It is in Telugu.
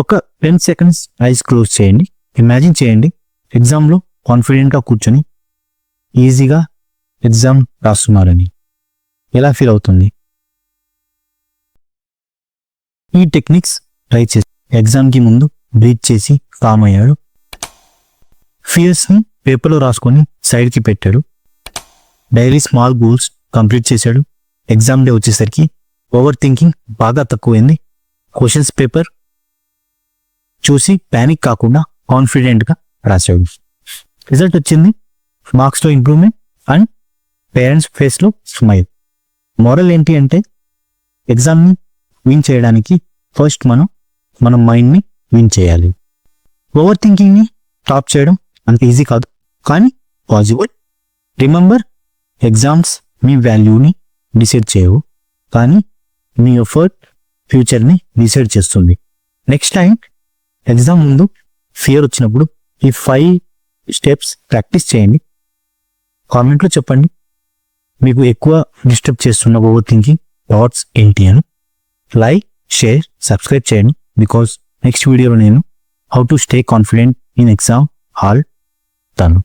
ఒక 10 seconds ఐస్ క్లోజ్ చేయండి. ఇమాజిన్ చేయండి ఎగ్జామ్లో కాన్ఫిడెంట్గా కూర్చొని ఈజీగా ఎగ్జామ్ రాస్తున్నారని. ఎలా ఫీల్ అవుతుంది? ఈ టెక్నిక్స్ ట్రై చేసి ఎగ్జామ్కి ముందు బ్రీత్ చేసి కామ్ అయ్యాడు. ఫియర్స్ని పేపర్లో రాసుకొని సైడ్కి పెట్టాడు. డైలీ స్మాల్ గోల్స్ కంప్లీట్ చేశాడు. ఎగ్జామ్ డే వచ్చేసరికి ఓవర్ థింకింగ్ బాగా తక్కువైంది. క్వశ్చన్స్ పేపర్ చూసి ప్యానిక్ కాకుండా కాన్ఫిడెంట్గా రాశాడు. రిజల్ట్ వచ్చింది, మార్క్స్లో ఇంప్రూవ్మెంట్ అండ్ పేరెంట్స్ ఫేస్లో స్మైల్. మోరల్ ఏంటి అంటే ఎగ్జామ్ని విన్ చేయడానికి ఫస్ట్ మన మైండ్ని విన్ చేయాలి. ఓవర్ థింకింగ్ని స్టాప్ చేయడం అంత ఈజీ కాదు, కానీ పాసిబుల్. రిమెంబర్, ఎగ్జామ్స్ మీ వాల్యూని డిసైడ్ చేయవు, కానీ మీ ఎఫర్ట్ ఫ్యూచర్ని డిసైడ్ చేస్తుంది. నెక్స్ట్ టైం ఎగ్జామ్ ముందు ఫియర్ వచ్చినప్పుడు ఈ 5 స్టెప్స్ ప్రాక్టీస్ చేయండి. కామెంట్లో చెప్పండి మీకు ఎక్కువ డిస్టర్బ్ చేస్తున్న ఓవర్ థింకింగ్ థాట్స్ ఏంటి అని. లైక్, షేర్, సబ్స్క్రైబ్ చేయండి. బికాస్ నెక్స్ట్ వీడియోలో నేను how to stay confident in exam hall తాను.